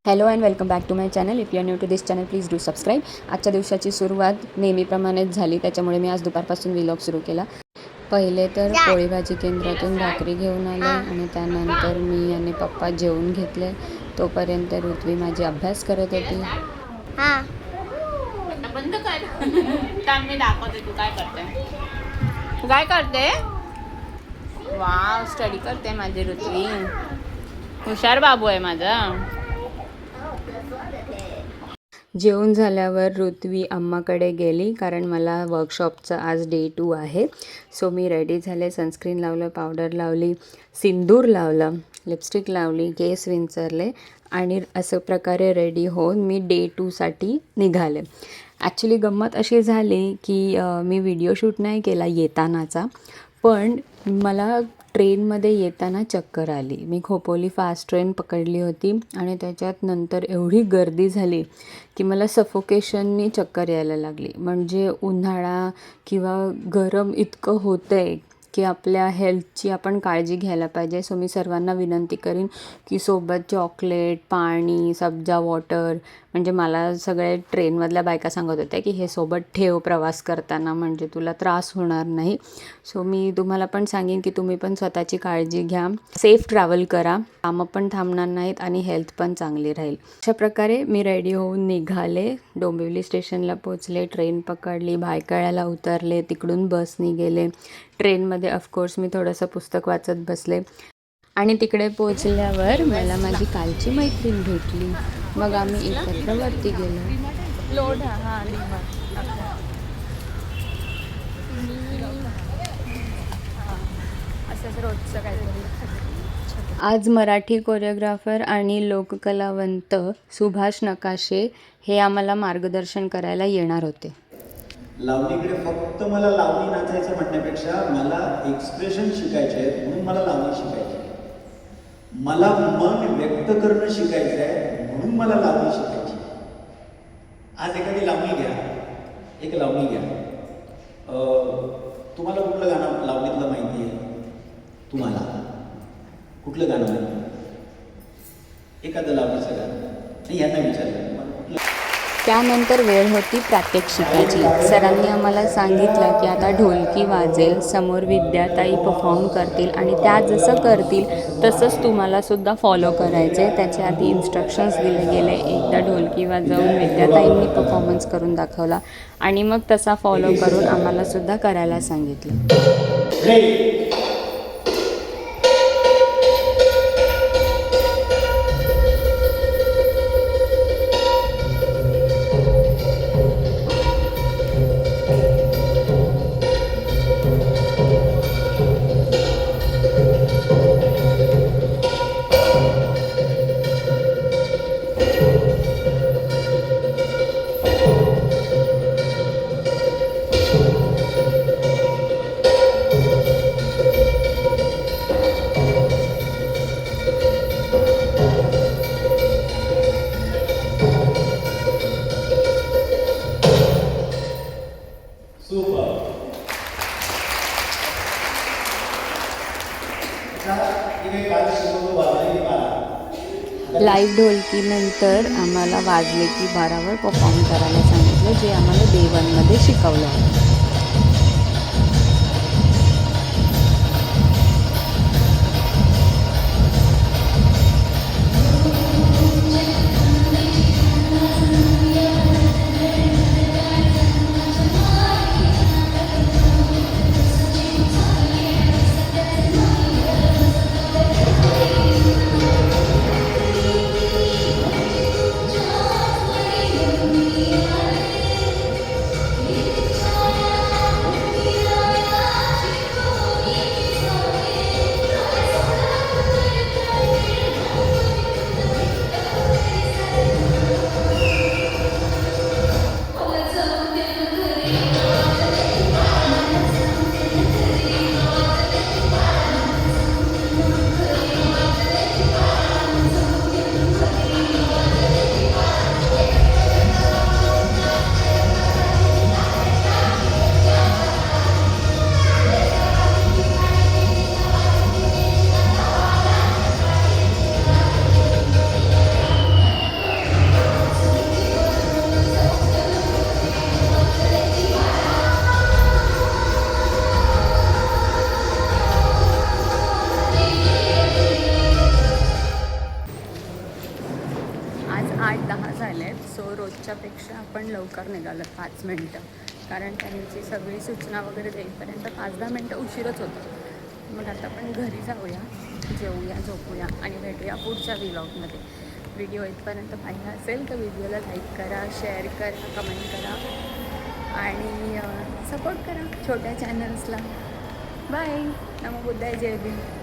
Hello and welcome back to my channel. If you are new to this channel please do subscribe. आजच्या दिवसाची सुरुवात नेहमीप्रमाणेच झाली, त्याच्यामुळे मी आज दुपारपासून व्लॉग सुरू केला. पहिले तर पोळी भाजी केंद्रातून भाकरी घेऊन आले आणि त्यानंतर मी आणि पप्पा जेवून घेतले. तोपर्यंत ऋत्वी माझी अभ्यास करत होती. बंद कर. मी दाखवते तू काय करते. तू काय करते? वाव, स्टडी करते माझी ऋत्वी. हुशार बाबू आहे माझा. जेवून झाल्यावर ऋत्वी अम्माकडे गेली, कारण मला वर्कशॉपचं आज डे 2 आहे. सो मी रेडी झाले, सनस्क्रीन लावलं, पावडर लावली, सिंदूर लावलं, लिपस्टिक लावली, केस विंचरले आणि असं प्रकारे रेडी होऊन मी डे 2साठी निघाले. ॲक्च्युली गंमत अशी झाली की मी व्हिडिओ शूट नाही केला येतानाचा, पण मला ट्रेनमध्ये येताना चक्कर आली. मी खोपोली फास्ट ट्रेन पकडली होती आणि त्याच्यात नंतर एवढी गर्दी झाली की मला सफोकेशननी चक्कर यायला लागली. म्हणजे उन्हाळा किंवा गरम इतकं होतं आहे की आपल्या हेल्थची आपण काळजी घ्यायला पाहिजे. सो मी सर्वांना विनंती करीन की सोबत चॉकलेट, पाणी, सब्जा वॉटर, म्हणजे मला सगळे ट्रेनमधल्या बायका सांगत होत्या की हे सोबत ठेव प्रवास करताना, म्हणजे तुला त्रास होणार नाही. सो मी तुम्हाला पण सांगेन की तुम्ही पण स्वतःची काळजी घ्या, सेफ ट्रॅव्हल करा, कामं पण थांबणार नाहीत आणि हेल्थ पण चांगली राहील. अशा प्रकारे मी रेडी होऊन निघाले. डोंबिवली स्टेशनला पोचले, ट्रेन पकडली, भायखळ्याला उतरले, तिकडून बसनी गेले. ट्रेनमध्ये ऑफकोर्स मी थोडंसं पुस्तक वाचत बसले आणि तिकडे पोचल्यावर मला माझी कालची मैत्रीण भेटली. मग आम्ही एकत्र वरती गेलो. लोड असंच रोजचं काहीतरी. आज मराठी कोरिओग्राफर आणि लोककलावंत सुभाष नकाशे हे आम्हाला मार्गदर्शन करायला येणार होते. लावणीकडे फक्त मला लावणी नाचायचं म्हणण्यापेक्षा मला एक्सप्रेशन शिकायचे आहेत, म्हणून मला लावणी शिकायची आहे. मला मन व्यक्त करणं शिकायचं आहे, म्हणून मला लावणी शिकायची. आज एखादी लावणी घ्या, एक लावणी घ्या. तुम्हाला कुठलं गाणं लावणीतलं माहिती आहे? तुम्हाला कुठलं गाणं माहिती आहे? एखादं लावणीचं गाणं. आणि यांना विचारलं त्यानंतर वेळ होती प्रात्यक्षिकाची. सरांनी आम्हाला सांगितलं की आता ढोलकी वाजेल, समोर विद्याताई परफॉर्म करतील आणि त्या जसं करतील तसंच तुम्हालासुद्धा फॉलो करायचे. त्याच्या आधी इन्स्ट्रक्शन्स दिले गेले. एकदा ढोलकी वाजवून विद्याताईंनी परफॉर्मन्स करून दाखवला आणि मग तसा फॉलो करून आम्हालासुद्धा करायला सांगितलं. लाईव्ह ढोलकीनंतर आम्हाला वाजले की 12वर परफॉर्म करायला सांगितलं, जे आम्हाला डे 1मध्ये शिकवलं होतं. लवकर निघालं 5 मिनटं, कारण त्यांची सगळी सूचना वगैरे देईपर्यंत 5-10 मिनटं उशीरच होतं. मग आता आपण घरी जाऊया, जेवूया, झोपूया आणि भेटूया पुढच्या व्लॉगमध्ये. व्हिडिओ इथपर्यंत पाहिला असेल तर व्हिडिओला लाईक करा, शेअर करा, कमेंट करा आणि सपोर्ट करा छोट्या चॅनल्सला. बाय. नमो बुद्धाय. जय भीम.